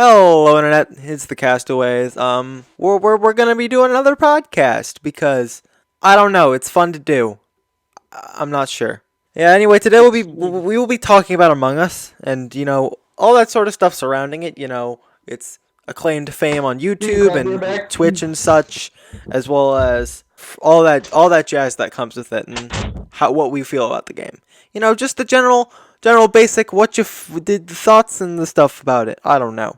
Hello, internet. It's the Castaways. We're gonna be doing another podcast because I don't know. It's fun to do. I'm not sure. Yeah. Anyway, today we will be talking about Among Us and all that sort of stuff surrounding it. Its acclaimed fame on YouTube and Twitch and such, as well as all that jazz that comes with it and what we feel about the game. Just the general basic what did the thoughts and the stuff about it. I don't know.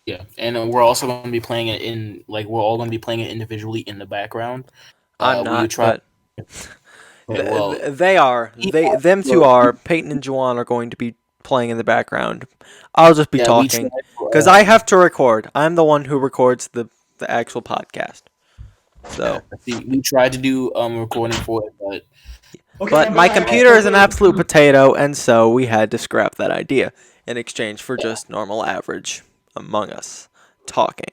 Yeah, and we're also going to be playing it we're all going to be playing it individually in the background. I'm Will you not, try? but Okay, well, them two are. Peyton and Jawan are going to be playing in the background. I'll just be yeah, we tried. talking because I have to record. I'm the one who records the actual podcast. So, We tried to do recording for it, but but my computer is an absolute potato, and so we had to scrap that idea in exchange for just normal average Among Us talking.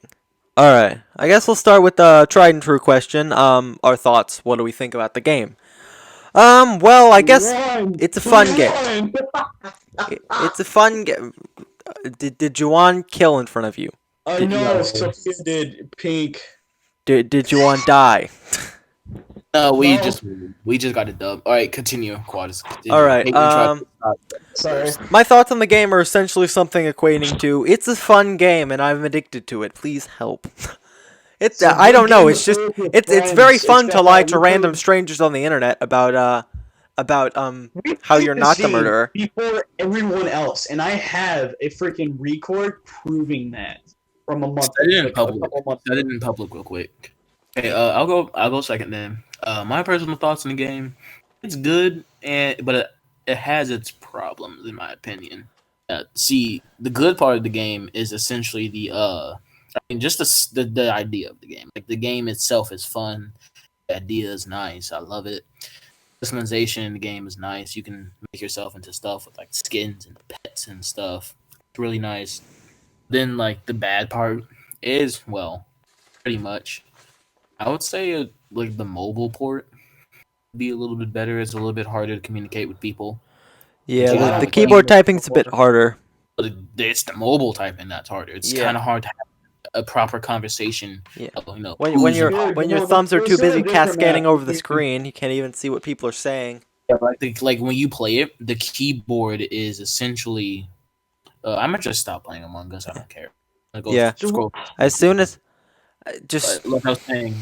All right, I guess we'll start with the tried and true question. Our thoughts. What do we think about the game? Well, I guess it's a fun game. It's a fun game. Did Jawan kill in front of you? No, Sophia did pink. Did Jawan die? no, we just got a dub. All right, continue, Quad. All right. Sorry. My thoughts on the game are essentially something equating to it's a fun game and I'm addicted to it. Please help. It's I don't know. It's just it's very fun to lie to random strangers on the internet about how you're not the murderer. Before everyone else, and I have a freaking record proving that from a month. I did it in public real quick. Okay, I'll go second then. My personal thoughts on the game, it's good, but it has its problems in my opinion. See, the good part of the game is essentially just the idea of the game. Like the game itself is fun. The idea is nice. I love it. Customization in the game is nice. You can make yourself into stuff with like skins and pets and stuff. It's really nice. Then like the bad part is pretty much. I would say like the mobile port would be a little bit better. It's a little bit harder to communicate with people. Yeah, the keyboard typing's a bit harder. But it's the mobile typing that's harder. It's kind of hard to have a proper conversation. Yeah. When your thumbs are too busy cascading over the screen, you can't even see what people are saying. Yeah, like when you play it, the keyboard is essentially. I'm gonna just stop playing Among Us. I don't care. Scroll. As soon as just like I was saying.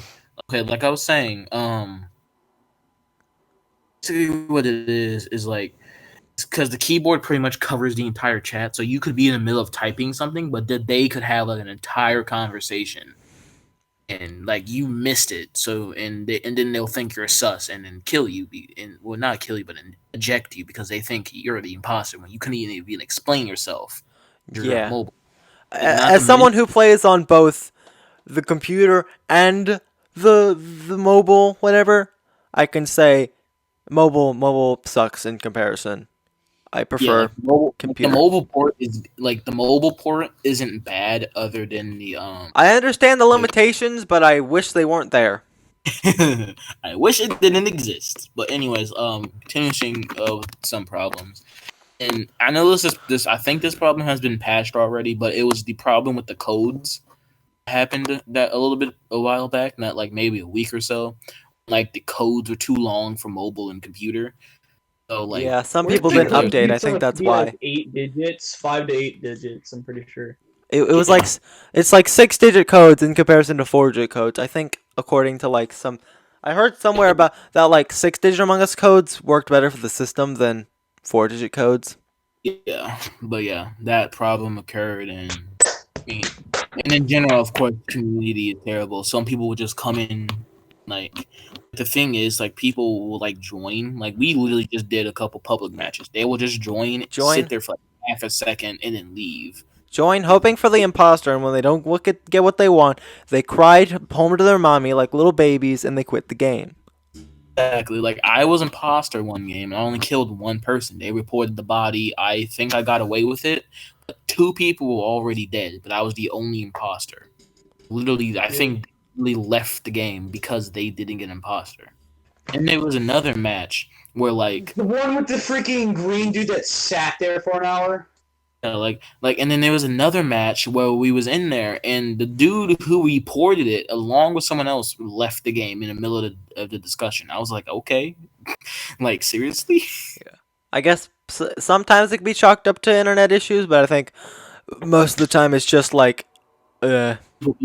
Okay, like I was saying. Basically, what it is like. Because the keyboard pretty much covers the entire chat, so you could be in the middle of typing something, but they could have like an entire conversation, and like you missed it. So and then they'll think you're sus and then kill you, not kill you, but eject you because they think you're the imposter when you couldn't even explain yourself. You're mobile. As someone who plays on both the computer and the mobile, whatever, I can say mobile sucks in comparison. I prefer computer. The mobile port isn't bad other than the I understand the limitations, but I wish they weren't there. I wish it didn't exist. But anyways, finishing with some problems. And I know this I think this problem has been patched already, but it was the problem with the codes happened that a while back, not like maybe a week or so. Like the codes were too long for mobile and computer. So, yeah, some people didn't update. I think that's why. Like 8 digits, 5 to 8 digits. I'm pretty sure. It was like it's like 6-digit codes in comparison to 4-digit codes. I think according to like I heard somewhere about that like 6-digit Among Us codes worked better for the system than 4-digit codes. Yeah, but that problem occurred, and in general, of course, the community is terrible. Some people would just come in like. The thing is, like, people will like join. Like, we literally just did a couple public matches. They will just join, sit there for like half a second, and then leave. Join, hoping for the imposter, and when they don't get what they want, they cried home to their mommy like little babies, and they quit the game. Exactly. Like, I was imposter one game, and I only killed one person. They reported the body. I think I got away with it. But 2 people were already dead, but I was the only imposter. Literally, I think left the game because they didn't get imposter. And there was another match where like the one with the freaking green dude that sat there for an hour. Yeah, and then there was another match where we was in there, and the dude who reported it, along with someone else, left the game in the middle of the discussion. I was like, okay, like seriously. I guess sometimes it can be chalked up to internet issues, but I think most of the time it's just like, Little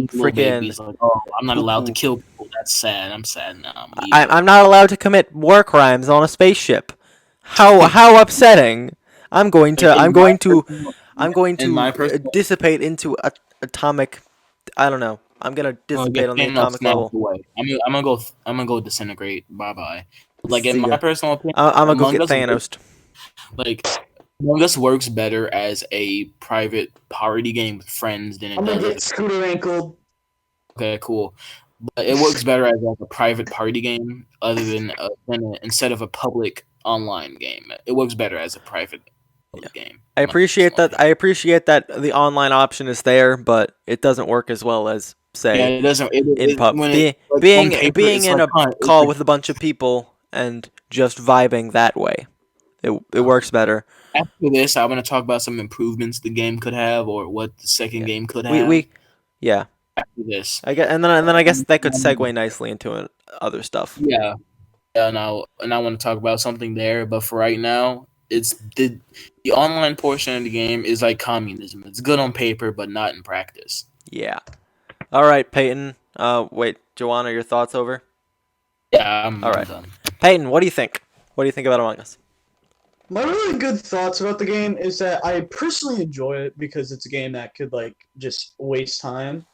freaking. babies like, oh, I'm not allowed to kill people. That's sad. I'm sad now. I'm leaving. I'm not allowed to commit war crimes on a spaceship. How upsetting! Like, I'm going in my to personal, dissipate into atomic. I don't know. I'm gonna well, get dissipate on the Thanos atomic now out level. the way. I'm gonna go disintegrate. Bye bye. Like in See my ya. personal opinion, I'm gonna go Among get Us Thanos. like Among Us works better as a private party game with friends than it I'm gonna does as get scooter ankled. okay, cool. But it works better as like a private party game, other than instead of a public online game. It works better as a private Yeah. game. I in my appreciate personal that. I appreciate that the online option is there, but it doesn't work as well as Yeah, say it doesn't. in pub. When it like on paper, Being it's in like a it's call like with a bunch of people and just vibing that way. It works better. after this, I want to talk about some improvements the game could have, or what the second Yeah. game could We have. yeah. After this, I guess and then I guess that could um, segue nicely into other stuff. yeah, and I want to talk about something there. But for right now, it's the online portion of the game is like communism. It's good on paper, but not in practice. Yeah. All right, Peyton. Wait, Joanna, your thoughts over? Yeah, All I'm right, done. Peyton. What do you think? What do you think about Among Us? My really good thoughts about the game is that I personally enjoy it because it's a game that could like just waste time.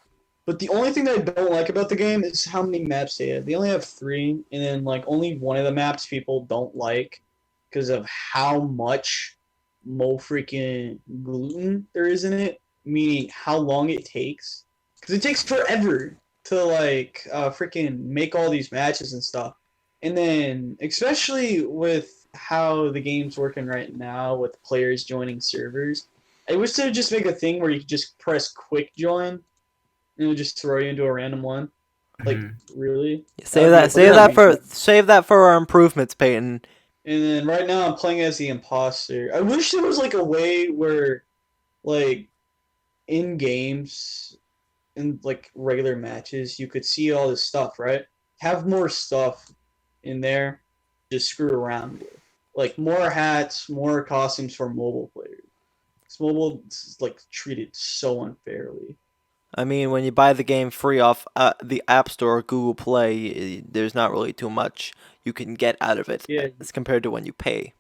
But the only thing that I don't like about the game is how many maps they have. They only have three, and then like only one of the maps people don't like because of how much mo freaking gluten there is in it, meaning how long it takes. Because it takes forever to like freaking make all these matches and stuff. And then especially with how the game's working right now with players joining servers, I wish they would just make a thing where you could just press quick join and it'll just throw you into a random one. Like, Mhm. really? That'd be Save that for our improvements, Peyton. And then right now I'm playing as the imposter. I wish there was like a way where, like, in games, in like regular matches, you could see all this stuff, right? Have more stuff in there to screw around with. Like more hats, more costumes for mobile players. Because mobile is like treated so unfairly. I mean, when you buy the game free off the App Store or Google Play, there's not really too much you can get out of it Yeah, as compared to when you pay.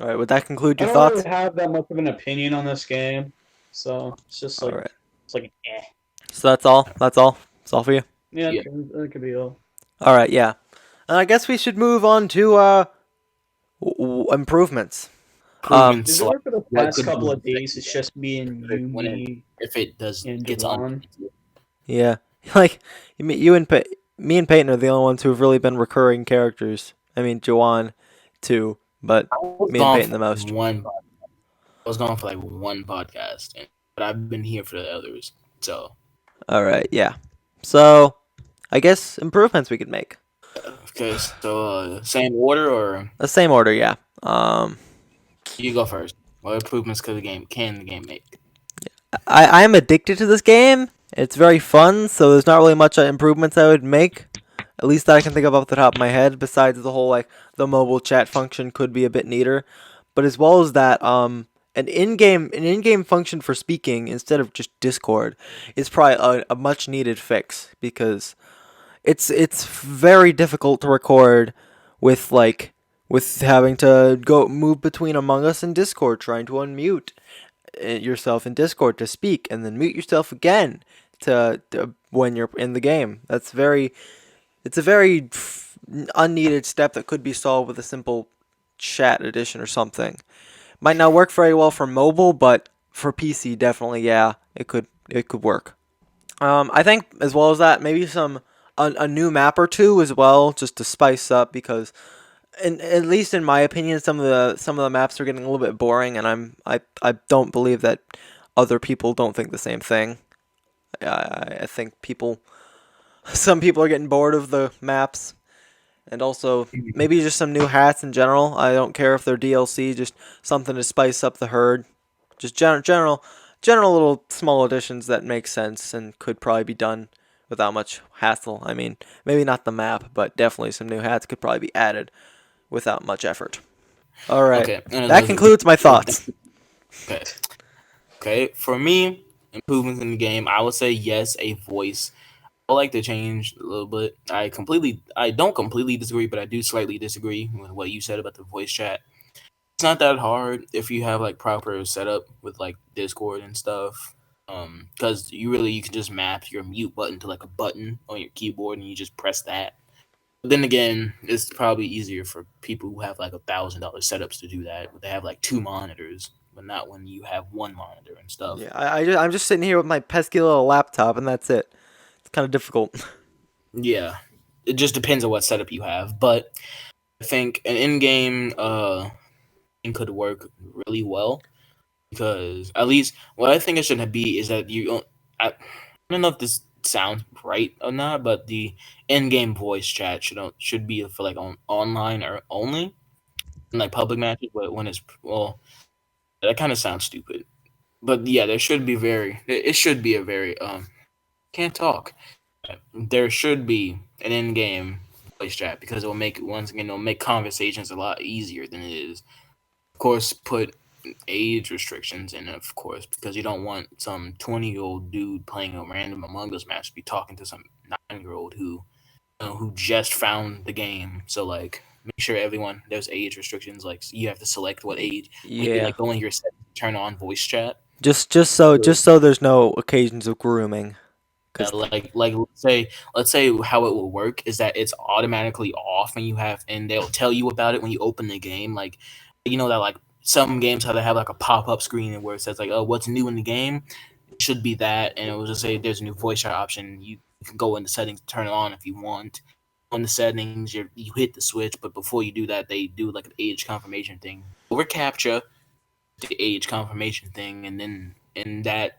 All right, would that conclude I your don't thoughts? really have that much of an opinion on this game, so it's just All like right. it's like eh. So that's all. That's all. That's all for you. Yeah, Yeah. that could be all. All right. Yeah. I guess we should move on to improvements. Is Improvements it like work for the what past could couple be of days? It's just being you, when me, if it does and gets on. Jawan. Yeah. Like you and me and Peyton are the only ones who have really been recurring characters. I mean, Jawan too, but I was me and gone Peyton the for most. I was gone for like one podcast, but I've been here for the others. So All right. Yeah. So I guess improvements we could make. okay, so same order or The same order. Yeah. Um. you go first. What improvements could the game make? I'm addicted to this game. It's very fun, so there's not really much improvements I would make. At least that I can think of off the top of my head. Besides the whole like the mobile chat function could be a bit neater, but as well as that, an in-game function for speaking instead of just Discord is probably a much needed fix because it's very difficult to record with with having to go move between Among Us and Discord trying to unmute yourself in Discord to speak and then mute yourself again to when you're in the game. It's a very unneeded step that could be solved with a simple chat addition or something. Might not work very well for mobile, but for PC definitely yeah, it could work. I think as well as that, maybe a new map or two as well, just to spice up because at least in my opinion, some of the maps are getting a little bit boring, and I don't believe that other people don't think the same thing. I think some people are getting bored of the maps, and also maybe just some new hats in general. I don't care if they're DLC, just something to spice up the herd. Just general little small additions that make sense and could probably be done without much hassle. I mean, maybe not the map, but definitely some new hats could probably be added without much effort. All right, Okay. that concludes my thoughts. Okay. Okay. For me, improvements in the game, I would say yes, a voice. I like to change a little bit. I don't completely disagree, but I do slightly disagree with what you said about the voice chat. It's not that hard if you have like proper setup with like Discord and stuff. Because you can just map your mute button to like a button on your keyboard and you just press that. But then again, it's probably easier for people who have like $1,000 setups to do that. They have like 2 monitors, but not when you have one monitor and stuff. Yeah, I'm just sitting here with my pesky little laptop, and that's it. It's kind of difficult. Yeah, it just depends on what setup you have. But I think an in-game thing could work really well because at least what I think it should be is that I don't know if this sounds right or not, but the in-game voice chat should be for like online or only in like public matches. But when it's that kind of sounds stupid. But yeah, there should be very. It should be a very can't talk. There should be an in-game voice chat because it'll make conversations a lot easier than it is. Of course, put age restrictions in, of course, because you don't want some 20-year-old dude playing a random Among Us match to be talking to some 9-year-old who just found the game. So like, make sure there's age restrictions. Like you have to select what age. Maybe Yeah, like go in your settings, turn on voice chat. just so there's no occasions of grooming. Yeah, Cause like let's say how it will work is that it's automatically off and they'll tell you about it when you open the game. Like you know that like some games how they have like a pop up screen where it says like, oh, what's new in the game? It should be that, and it will just say there's a new voice chat option. You can go in the settings, turn it on if you want. On the settings, you hit the switch, but before you do that, they do like an age confirmation thing over captcha, the age confirmation thing, and then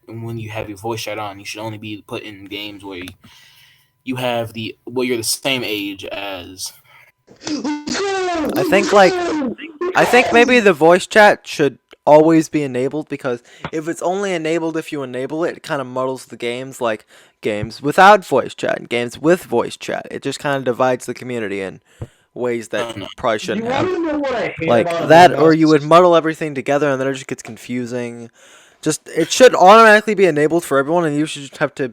when you have your voice chat on, you should only be put in games where you're the same age as. I think I think maybe the voice chat should always be enabled because if it's only enabled if you enable it, it kind of muddles the games like games without voice chat and games with voice chat. It just kind of divides the community in ways that I don't know. probably You shouldn't want have. to know what I hate Like about that, Among or you would Us? muddle everything together and then it just gets confusing. Just it should automatically be enabled for everyone, and you should just have to Yeah,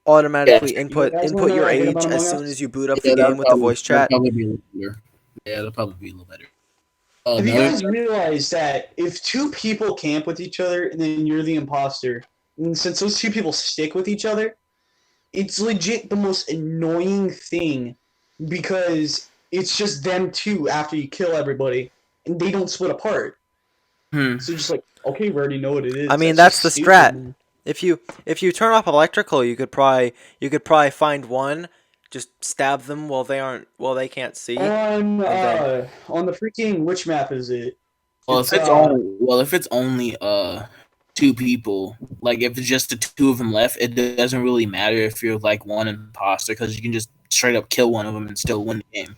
automatically You guys want input to know your what I hate about age as Among soon as Us? you boot up the yeah, game with the voice that'd chat. probably be a little better. Yeah, that'll probably be a little better. Have you Another guys realized that if two people camp with each other and then you're the imposter, and since those two people stick with each other, it's legit the most annoying thing because it's just them two after you kill everybody and they don't split apart. hmm. So just like, okay, we already know what it is. I mean, That's that's the just strat. stupid. If you turn off electrical, you could probably find one, just stab them while they can't see, and then On the freaking which map is it? Well, It's if it's only two people, like if it's just the two of them left, it doesn't really matter if you're like one imposter because you can just straight up kill one of them and still win the game.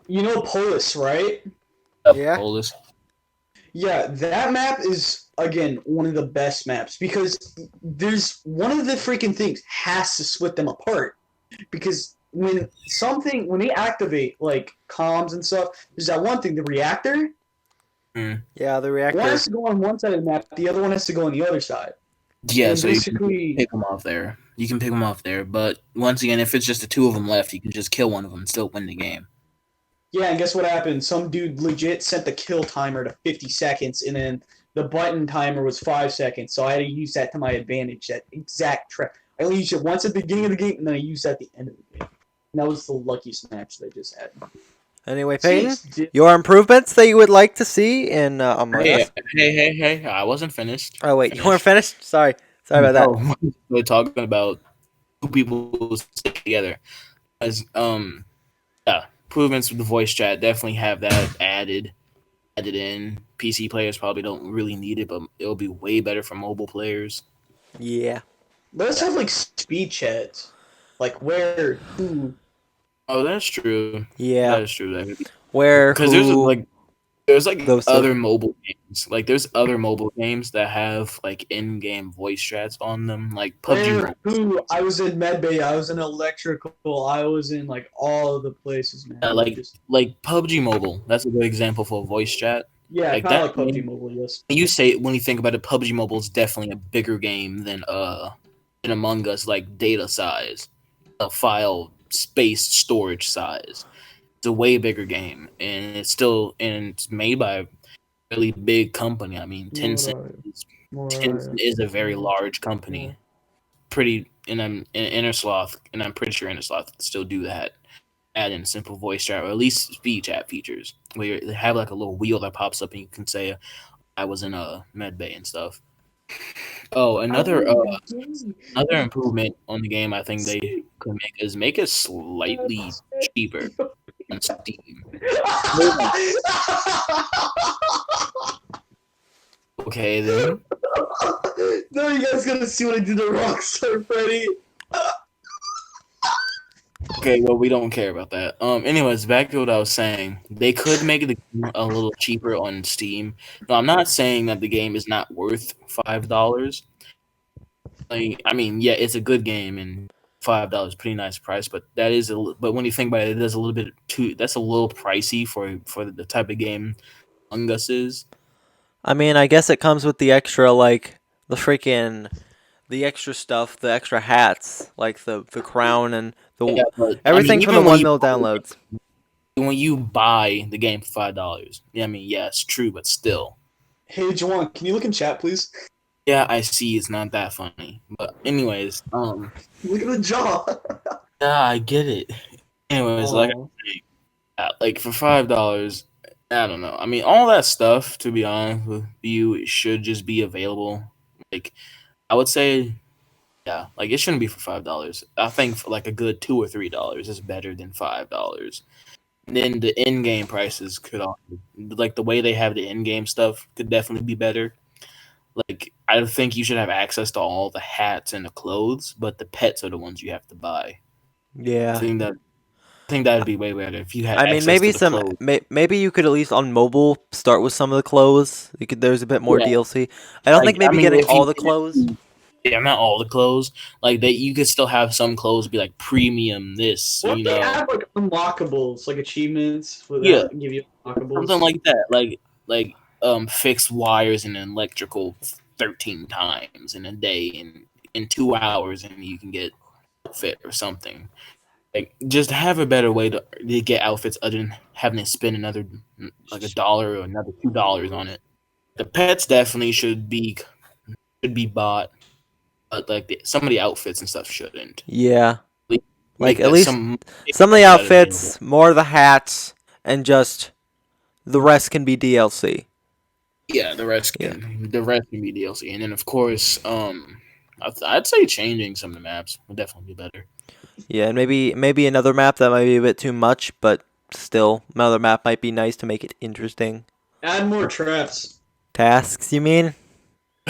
you know Polis, right? yeah, Polis. Yeah, that map is again one of the best maps because there's one of the freaking things has to split them apart because when they activate like comms and stuff, there's that one thing, the reactor. yeah, the One reactor. has to go on one side of the map, the other one has to go on the other side. Yeah, And so you can basically, pick them off there. You can pick them off there, but once again, if it's just the two of them left, you can just kill one of them and still win the game. yeah, and guess what happened? Some dude legit set the kill timer to 50 seconds, and then the button timer was 5 seconds, so I had to use that to my advantage, that exact trap. I only used it once at the beginning of the game, and then I used it at the end of the game. And that was the luckiest match that I just had. Anyway, Peyton, See, your improvements that you would like to see in Among Hey, Us. hey! I wasn't finished. Oh wait, you weren't finished. Sorry about that. No, we're talking about two people stick together. As yeah, improvements with the voice chat definitely have that added in. PC players probably don't really need it, but it'll be way better for mobile players. Yeah. let's have like speed chats. Like where, who. Oh, that's true. Yeah. That is true. Where Because there's who? like There's like Those two. other mobile games. Like there's other mobile games that have like in-game voice chats on them, like PUBG Where? Mobile. Who? I was in medbay. I was in electrical. I was in like all of the places, man. Like PUBG Mobile. That's a good example for a voice chat. Yeah, Like kind of that like PUBG game, Mobile. Yes. when you think about it, PUBG Mobile is definitely a bigger game than Among Us, like data size, file space storage size. It's a way bigger game, and it's made by a really big company. I mean, Tencent is a very large company. Pretty, and I'm pretty sure Innersloth can still do that. Add in simple voice chat or at least speed chat features where they have like a little wheel that pops up and you can say, "I was in a med bay" and stuff. Oh, another improvement on the game I think they could make it slightly cheaper on Steam. Okay, then. No, you guys gotta see what I did to Rockstar Freddy. Okay, well, we don't care about that. Anyways, back to what I was saying. They could make the game a little cheaper on Steam. No, I'm not saying that the game is not worth $5. Like, I mean, yeah, it's a good game and $5, pretty nice price. But but when you think about it, it is a little bit too. That's a little pricey for the type of game Among Us is. I mean, I guess it comes with the extra, like, the extra stuff, the extra hats, like the crown and Yeah, but everything for the even 1 mil downloads. when you buy the game for $5, yeah, I mean, yeah, it's true, but still. Hey, Jawan, can you look in chat, please? Yeah, I see. It's not that funny, but anyways, Look at the jaw. yeah, I get it. Anyways, like for $5, I don't know. I mean, all that stuff, to be honest with you, should just be available. Like, I would say, yeah, like it shouldn't be for $5. I think for like a good $2 or $3 is better than $5. Then the in-game prices could also, like the way they have the in-game stuff could definitely be better. Like I think you should have access to all the hats and the clothes, but the pets are the ones you have to buy. I Yeah. think that'd be way better if you had I mean, access to the clothes. maybe you could at least on mobile start with some of the clothes. There's a bit more Yeah, DLC. I don't like think maybe I mean, getting if all you the clothes. yeah, not all the clothes. Like you could still have some clothes be like premium this, What you if they know. add like unlockables, like achievements Yeah, that give you something unlockables? like that. Like fix wires and electrical 13 times in a day and in 2 hours and you can get fit or something. Like just have a better way to get outfits other than having to spend another like $1 or another $2 on it. The pets definitely should be bought, but like some of the outfits and stuff shouldn't. Yeah. Like Make at that least some some of the make that available. outfits, more of the hats, and just the rest can be DLC. Yeah, Yeah. the rest can be DLC, and then of course, I'd say changing some of the maps would definitely be better. Yeah, and maybe another map that might be a bit too much, but still another map might be nice to make it interesting. Add more traps. Tasks, you mean?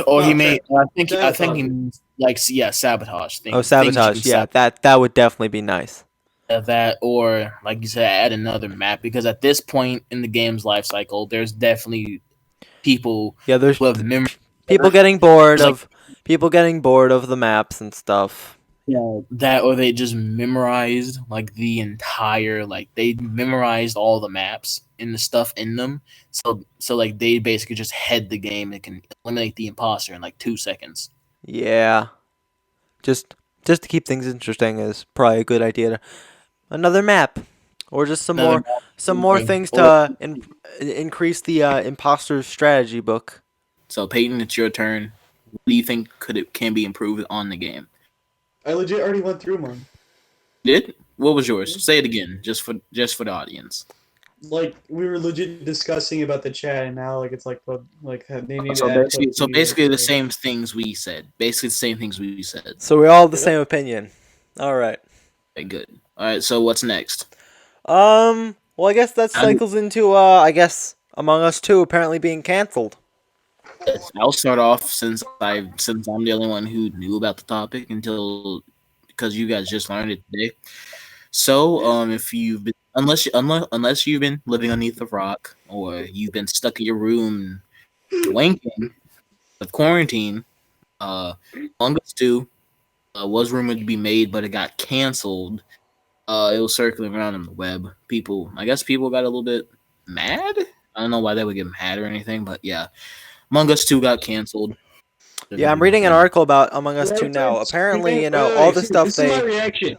Or he No, may, traps. I think he means like yeah, sabotage Oh, things you sabotage. can Yeah, sabotage. that would definitely be nice. That or like you said, add another map because at this point in the game's life cycle, there's definitely people Yeah, there's who have memorized people getting bored like of people getting bored of the maps and stuff. that or they just memorized like the entire like they memorized all the maps and the stuff in them. So like they basically just head the game and can eliminate the imposter in like 2 seconds. Yeah, just just to keep things interesting is probably a good idea. Another map, or just Another some more map, things or to increase the imposter strategy book. so Peyton, it's your turn. What do you think can be improved on the game? I legit already went through mine. Did what was yours? Say it again, just for the audience. Like we were legit discussing about the chat, and now like it's like they need to add So PUBG. basically the same things we said. Basically the same things we said. So we all have the Yeah. same opinion. All right. Okay, good. All right. So what's next? Well, I guess that cycles into I guess Among Us 2 apparently being canceled. I'll start off since I'm the only one who knew about the topic because you guys just learned it today. So if you've been unless you've been living underneath a rock or you've been stuck in your room wanking with quarantine, Among Us 2 was rumored to be made, but it got canceled. It was circling around on the web. I guess people got a little bit mad. I don't know why they would get mad or anything, but yeah, Among Us 2 got canceled. Yeah, I'm reading an article about Among Us 2 now. Apparently, all the stuff this is my reaction.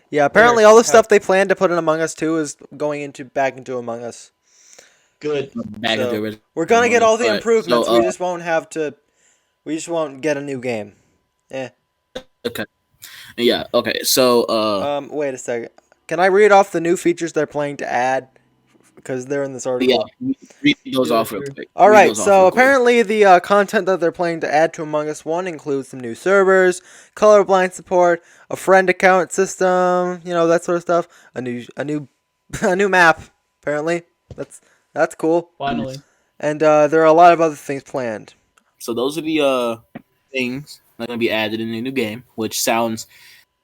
Yeah, apparently all the stuff they plan to put in Among Us 2 is going back into Among Us. Good. Back So, into original we're gonna get all the Alright, improvements. so, We just won't have to. We just won't get a new game. okay. Yeah. Okay. So. Wait a second. Can I read off the new features they're planning to add? Because they're in this article. Yeah. Read those off real quick. All right. So apparently the content that they're planning to add to Among Us 1 includes some new servers, colorblind support, a friend account system, that sort of stuff. A new map. Apparently, that's cool. Finally. And there are a lot of other things planned. So those are the things that are gonna be added in the new game, which sounds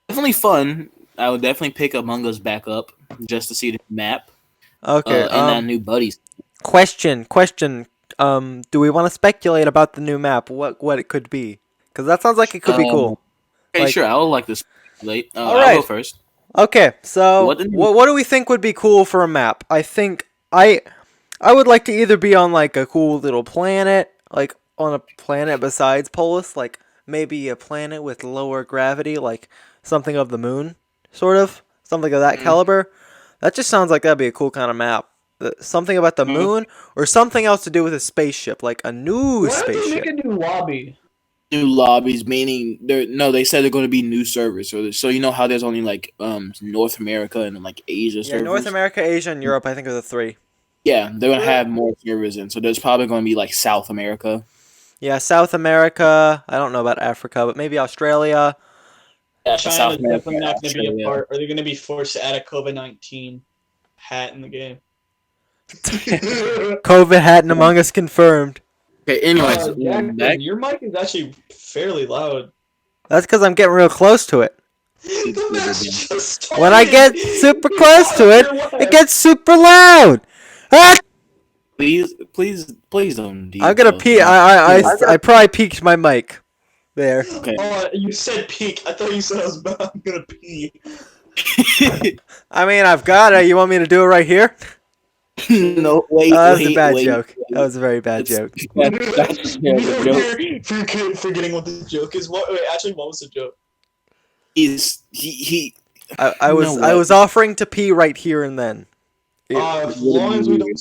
definitely fun. I would definitely pick Among Us back up just to see the map. Okay. And that new buddies. Question. Do we want to speculate about the new map? What it could be? Because that sounds like it could be cool. Okay, sure. I would like to speculate. All right. I'll go first. Okay. So what do we think would be cool for a map? I think I would like to either be on like a cool little planet, like on a planet besides Polis, like maybe a planet with lower gravity, like something of the moon, sort of something of that caliber. That just sounds like that'd be a cool kind of map. Something about the moon, or something else to do with a spaceship, like a new spaceship. Why don't they make a new lobby? New lobbies, meaning they said they're going to be new servers. So you know how there's only like North America and like Asia servers. Yeah, North America, Asia, and Europe. I think are the three. Yeah, they're gonna have more servers in. So there's probably going to be like South America. Yeah, South America. I don't know about Africa, but maybe Australia. Yeah, China's definitely not going to be a part. Are they going to be forced to add a COVID-19 hat in the game? COVID hat and Among Us confirmed. Okay, anyways, Jackson, your mic is actually fairly loud. That's because I'm getting real close to it. The match just started. When I get super close to it, it gets super loud. Ah! please don't. I'm gonna pee. I probably peaked my mic. There. Okay. Oh, you said peak. I thought you said I'm gonna pee. I mean, I've got it. You want me to do it right here? No, wait. That was a bad joke. That was a very bad joke. That's Forgetting what the joke is. What was the joke? I was offering to pee right here and then. As long as we don't.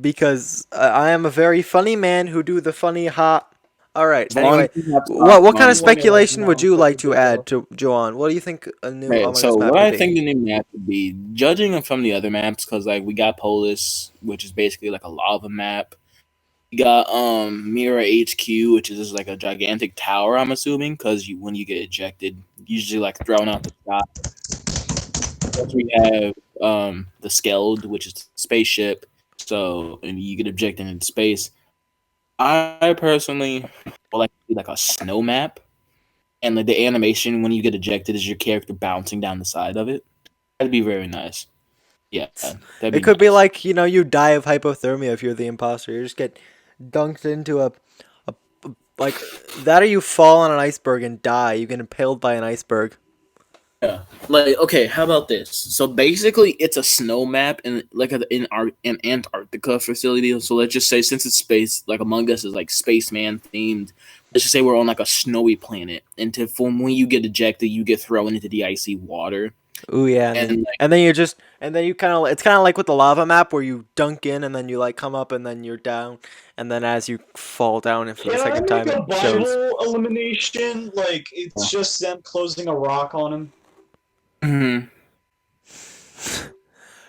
Because I am a very funny man who do the funny hop. All right. Anyway, what kind of speculation would you like to add to Jawan? What do you think a new Among Us map what would I be? think the new map would be, judging from the other maps, because like we got Polis, which is basically like a lava map. We got Mira HQ, which is just like a gigantic tower. I'm assuming because when you get ejected, usually like thrown out the sky. Plus we have the Skeld, which is the spaceship. So and you get ejected into space. I personally would like to see like a snow map, and like the animation when you get ejected is your character bouncing down the side of it. That'd be very nice. Yeah, it could be like you die of hypothermia if you're the imposter. You just get dunked into a like that, or you fall on an iceberg and die. You get impaled by an iceberg. Yeah, like okay, how about this? So basically, it's a snow map in like an Antarctica facility. So let's just say since it's space, like Among Us is like spaceman themed. Let's just say we're on like a snowy planet, and from when you get ejected, you get thrown into the icy water. Oh yeah, and then you kind of it's kind of like with the lava map where you dunk in and then you like come up and then you're down, and then as you fall down and for the second time a it shows. elimination, like it's just them closing a rock on him. Mm-hmm.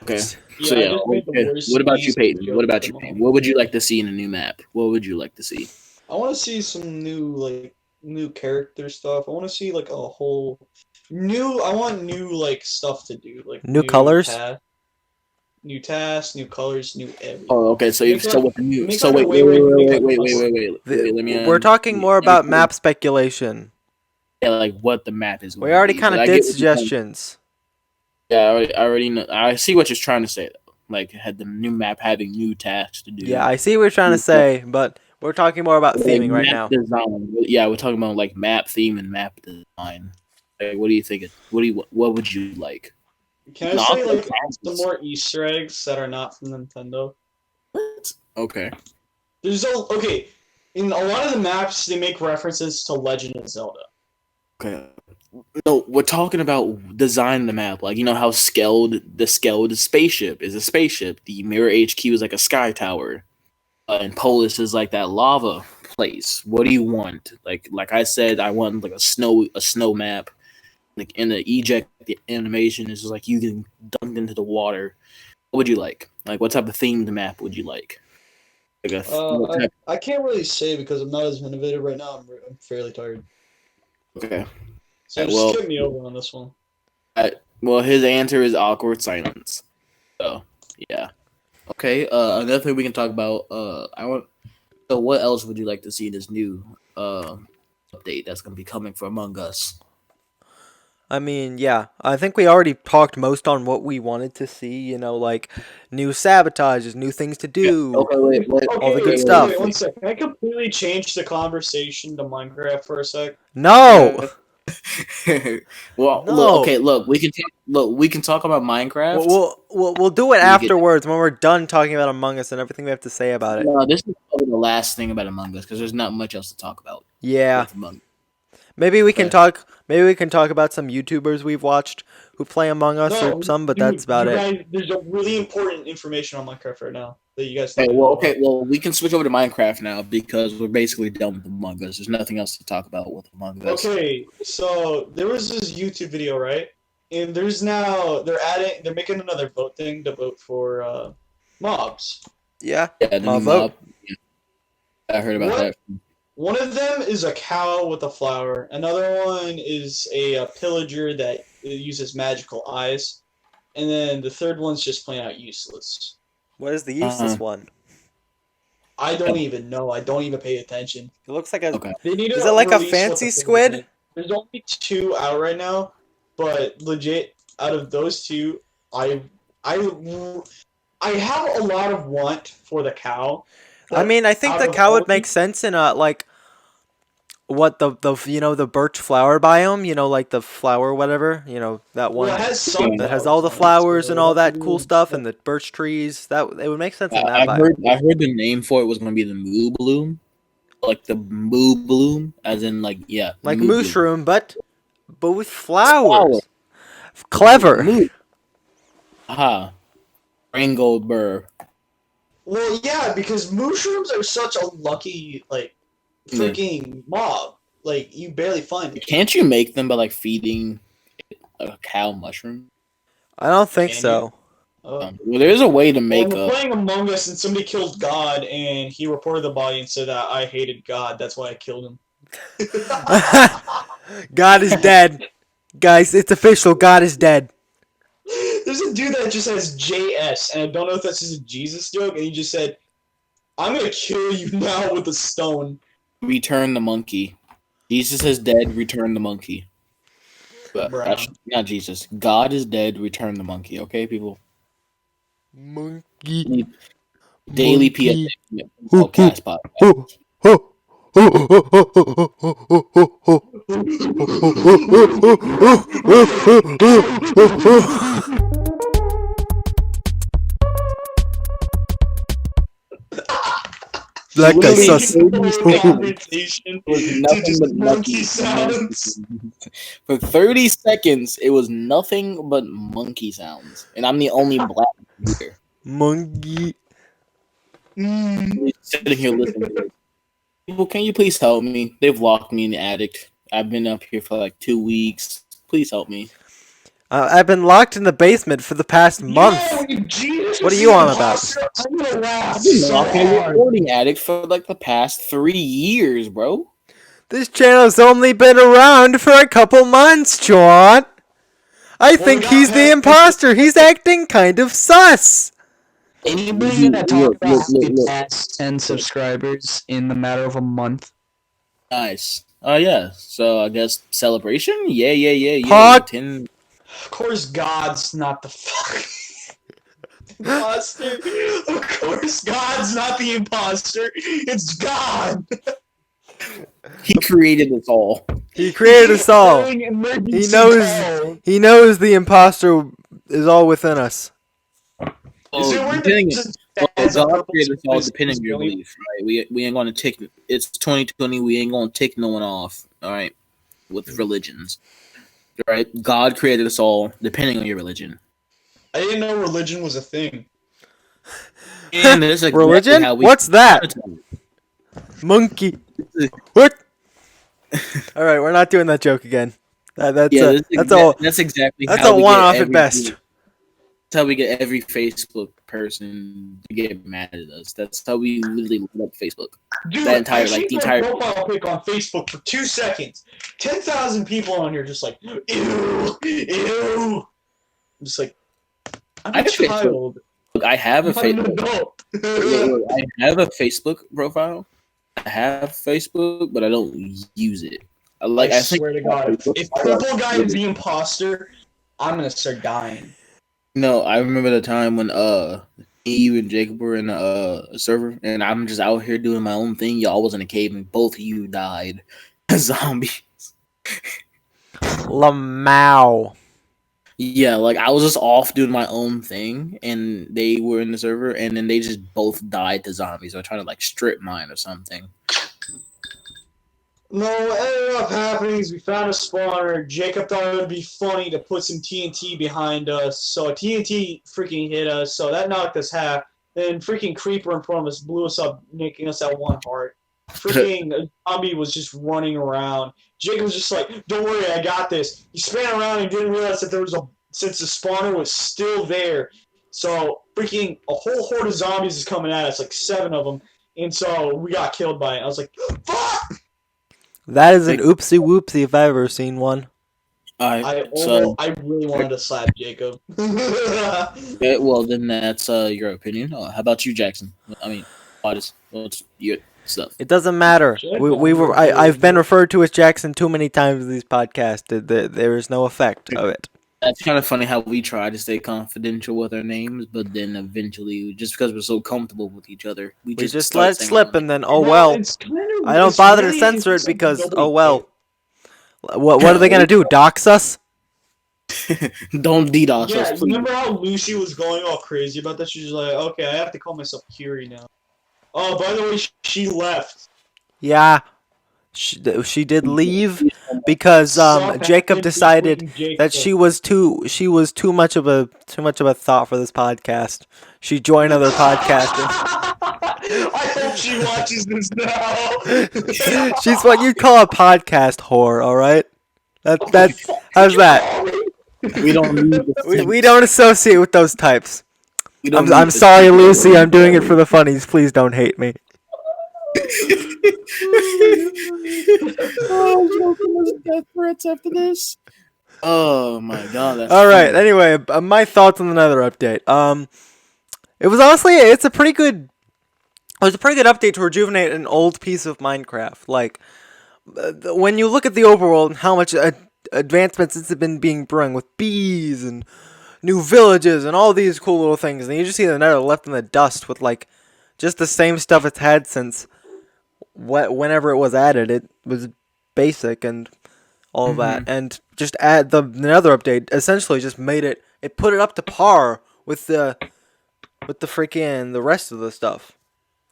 Okay. Yeah, So yeah. okay. What about you, Peyton? What about you, Peyton? What would you like to see in a new map? What would you like to see? I want to see some new character stuff. I want to see like a whole new. I want new like stuff to do, like new colors. New tasks, new colors, new everything. Oh, okay. So with the new. So wait. We're talking more about map speculation. Yeah, like what the map is. We already kind of did suggestions. Yeah, I already know. I see what you're trying to say. Though. Like, had the new map having new tasks to do. Yeah, I see what you're trying to say, but we're talking more about Like theming right map now. design. Yeah, we're talking about like map theme and map design. Like, what do you think? What would you like? Can I No, say like I'll- some more Easter eggs that are not from Nintendo? Okay. Okay. In a lot of the maps, they make references to Legend of Zelda. Okay. No, we're talking about design the map. Like, you know how the spaceship is a spaceship. The Mirror HQ is like a sky tower. And Polis is like that lava place. What do you want? Like I said, I want like a snow map. Like in the eject the animation is just like you get dunked into the water. What would you like? Like what type of themed map would you like? Like what type? I can't really say because I'm not as innovative right now. I'm fairly tired. Okay. So just skip me over on this one. Well, his answer is awkward silence. So yeah. Okay. Another thing we can talk about. I want. So what else would you like to see in this new update that's going to be coming for Among Us? I mean, yeah, I think we already talked most on what we wanted to see, you know, like new sabotages, new things to do, Okay, wait. all the good Wait, stuff. wait, 1 sec. Can I completely change the conversation to Minecraft for a sec? No! Well, No. look, okay, look, we can talk about Minecraft. We'll do it afterwards when we're done talking about Among Us and everything we have to say about it. No, this is probably the last thing about Among Us because there's not much else to talk about. Yeah. With Among Us. Maybe we can Okay. talk. Maybe we can talk about some YouTubers we've watched who play Among Us or some, but that's about it. Guys, there's a really important information on Minecraft right now that you guys. Well, we can switch over to Minecraft now because we're basically done with Among Us. There's nothing else to talk about with Among Us. Okay, so there was this YouTube video, right? And they're making another vote thing to vote for mobs. Yeah. Yeah, the new vote. mob. Yeah. I heard about that. One of them is a cow with a flower. Another one is a pillager that uses magical eyes. And then the third one's just plain out useless. What is the useless one? I don't even know. I don't even pay attention. It looks like a. Okay. Is it like a fancy squid? There's only 2 out right now, but legit, out of those 2, I have a lot of want for the cow. I mean, I think the cow would make sense in a like what the the birch flower biome, like the flower whatever, that one Well, it has some that has all the flowers and all that cool stuff and the birch trees. That it would make sense in that biome. I heard the name for it was going to be the Moo Bloom, like the Moo Bloom, as in like like Moo mushroom, but with flowers. Clever. Moo. Aha. Ringold Burr. Well, yeah, because mushrooms are such a lucky freaking mob. Like you barely find it. Can't you make them by like feeding a cow mushroom? I don't think so. Well, there's a way to make. We're playing Among Us, and somebody killed God, and he reported the body and said that I hated God. That's why I killed him. God is dead, guys. It's official. God is dead. There's a dude that just says JS, and I don't know if that's just a Jesus joke, and he just said, "I'm gonna kill you now with a stone." Return the monkey. Jesus is dead. Return the monkey. But not Jesus. God is dead. Return the monkey. Okay, people. Monkey. Daily PSA. Podcast podcast. That guy sus. Was nothing but monkey sounds. For 30 seconds, it was nothing but monkey sounds, and I'm the only black here. Monkey. Sitting here listening to it. People, can you please help me? They've locked me in the attic. I've been up here for like 2 weeks. Please help me. I've been locked in the basement for the past month. What are you on about? I've been locked in a recording attic for like the past 3 years, bro. This channel's only been around for a couple months, Jawan. I think he's the imposter. He's acting kind of sus. Anybody gonna talk about the past 10 subscribers in the matter of a month? Nice. Oh yeah. So I guess celebration. Yeah. Hot. 10. Of course, God's not the fuck imposter. Of course, God's not the imposter. It's God. He created us all. He created us all. Throwing He emergency knows. calls. He knows the imposter is all within us. Is it weird that depending, just well, has a God purple created us all space depending on your billion? belief, right? We ain't gonna tick. It's 2020. We ain't gonna tick no one off. All right, with religions, right? God created us all depending on your religion, I didn't know religion was a thing. and this is exactly Religion? how we. What's that? Monkey. What? All right, we're not doing that joke again. That's Yeah, that's exactly that's how a we one-off get at best. That's how we get every Facebook person to get mad at us. That's how we literally lit up Facebook. Dude, That entire, I like, changed the my entire- profile pic on Facebook for 2 seconds. 10,000 people on here just like, ew, ew. I'm just like, I'm I a have Facebook. child. Look, I have a I'm an Facebook. adult. Look, I have a Facebook profile. I have Facebook, but I don't use it. I I swear to God, if Purple Guy is the imposter, I'm gonna start dying. No, I remember the time when you and Jacob were in a server, and I'm just out here doing my own thing. Y'all was in a cave, and both of you died as zombies. Lamau. Yeah, like I was just off doing my own thing, and they were in the server, and then they just both died to zombies. Or trying to like strip mine or something. No, what ended up happening is we found a spawner. Jacob thought it would be funny to put some TNT behind us, so TNT freaking hit us, so that knocked us half. Then freaking creeper in front of us blew us up, making us at 1 heart. Freaking zombie was just running around. Jacob was just like, "Don't worry, I got this." He span around and didn't realize that since the spawner was still there. So freaking a whole horde of zombies is coming at us, like 7 of them, and so we got killed by it. I was like, "Fuck!" That is an oopsie whoopsie if I've ever seen one. I really wanted to slap Jacob. Okay, well, then that's your opinion. How about you, Jackson? I mean, what's your stuff? It doesn't matter. I've been referred to as Jackson too many times in these podcasts. There is no effect of it. That's kind of funny how we try to stay confidential with our names, but then eventually, just because we're so comfortable with each other, we We just start let it saying slip, our and then I don't bother to censor it because What are they gonna do? Dox us? names. Don't DDoS Yeah, us, please. remember how Lucy was going all crazy about that? She was like, "Okay, I have to call myself Curie now." Oh, by the way, she left. Yeah, she did leave because Jacob decided that she was too much of a thought for this podcast. She joined other podcasters. I hope she watches this now. She's what you'd call a podcast whore. All right, that's how's that? We don't need We don't associate with those types. don't I'm need sorry, Lucy. I'm doing it for the funnies. Please don't hate me. Death threats after this. Oh my god! That's All right. funny. Anyway, my thoughts on another update. It was honestly it was a pretty good update to rejuvenate an old piece of Minecraft. Like when you look at the overworld and how much advancements it's been being brought with bees and new villages and all these cool little things, and you just see the Nether left in the dust with like just the same stuff it's had since whenever it was added. It was basic and all that, and just add the Nether update essentially just made it put it up to par with the freaking the rest of the stuff.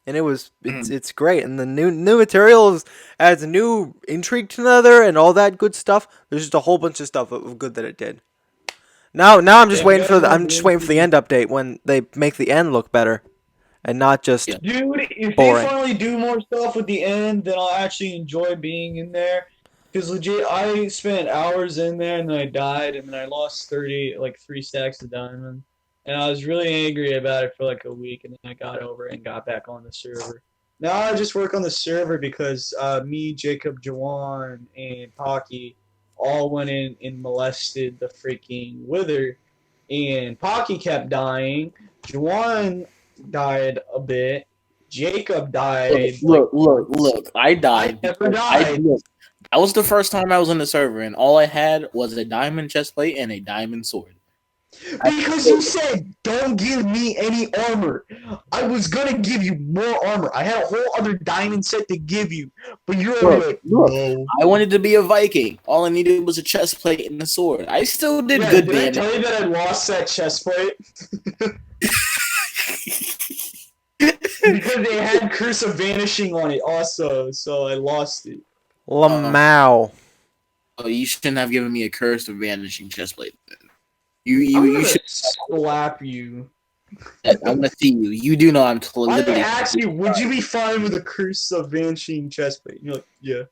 And it's great, and the new materials adds a new intrigue to Nether and all that good stuff. There's just a whole bunch of stuff of good that it did. Now I'm just waiting for the end update when they make the end look better, and not just Dude, if boring. they finally do more stuff with the end, then I'll actually enjoy being in there. Because legit, I spent hours in there, and then I died, and then I lost 3 stacks of diamond. And I was really angry about it for like a week, and then I got over it and got back on the server. Now I just work on the server because me, Jacob, Jawan, and Pocky all went in and molested the freaking Wither. And Pocky kept dying. Jawan died a bit. Jacob died. Look! I died. I never died. That was the first time I was on the server, and all I had was a diamond chestplate and a diamond sword. Because you said, don't give me any armor. I was gonna give you more armor. I had a whole other diamond set to give you. But you're already like, no. I wanted to be a Viking. All I needed was a chestplate and a sword. I still did good Did I damage. tell you that I lost that chest plate? Because they had Curse of Vanishing on it also, so I lost it. Lamau. Oh, you shouldn't have given me a curse of vanishing chestplate. I'm You gonna should. slap you. I'm gonna see you. You do know I'm I literally. asked you, would you be fine with a Curse of Vanishing chestplate? And you're like, yeah.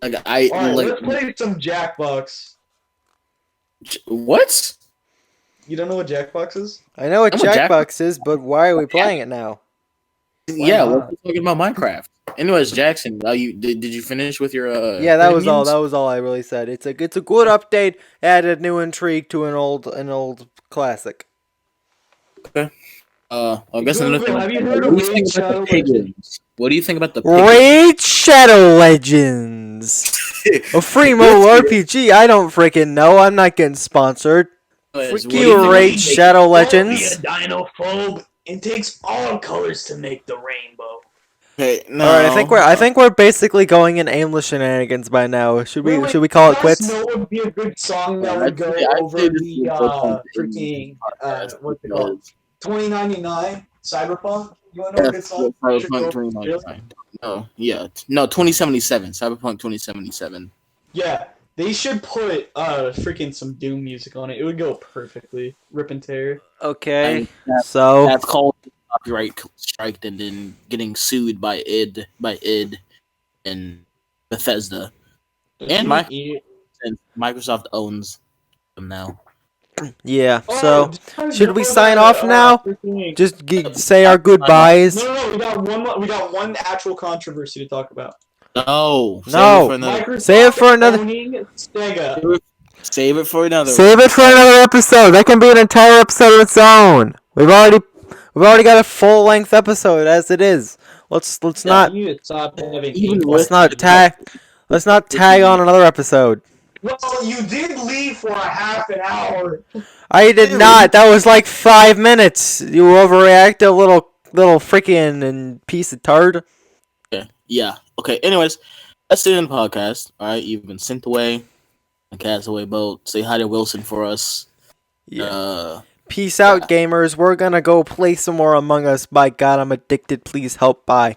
Like Alright, like let's play some Jackbox. what? You don't know what Jackbox is? I know what I'm a Jackbox is, but why are we playing it now? Yeah, not? we're talking about Minecraft. Anyways, Jackson, you did you finish with your Yeah, that was all. opinions? That was all I really said. It's a good update. Added new intrigue to an old classic. I guess another Google, thing. have you heard What of do you think Raid about Shadow the piglins? Legends? What do you think about the piglins? Raid Shadow Legends. A free mobile RPG. I don't freaking know. I'm not getting sponsored. Anyways, Frick what do you, think about Raid the Shadow Don't Legends. be a dinophobe. It takes all colors to make the rainbow. Okay, no. All right, I think we're basically going in aimless shenanigans by now. Should we call it You guys quits? know what would be a good song that Yeah, would go I'd say over this the is the freaking podcast what's it called? because 2099 Cyberpunk. You wanna know a good that's song? Cyberpunk Should go- 2099. No, yeah, no, 2077. Cyberpunk 2077. Yeah, they should put freaking some Doom music on it. It would go perfectly. Rip and tear. Okay, And so that's called copyright strike and then getting sued by id and Bethesda. And Microsoft owns them now. yeah, Oh, so should we what sign about, off now? freaking- Just say our goodbyes. No, we got one actual controversy to talk about. No. No. Save it for another. Microsoft Save it for another- owning Sega. Save it for another. Save it for another episode. That can be an entire episode of its own. We've already got a full length episode as it is. Let's not You need to stop having Even hate. with- let's not tag on another episode. Well, you did leave for a half an hour. I did not. That was like 5 minutes. You overreacted, little freaking and piece of turd. Okay. Yeah. Okay. Anyways, that's the end of the podcast. All right. You've been sent away. A castaway boat. Say hi to Wilson for us. Yeah. Peace out, gamers. We're gonna go play some more Among Us. By God, I'm addicted. Please help. Bye.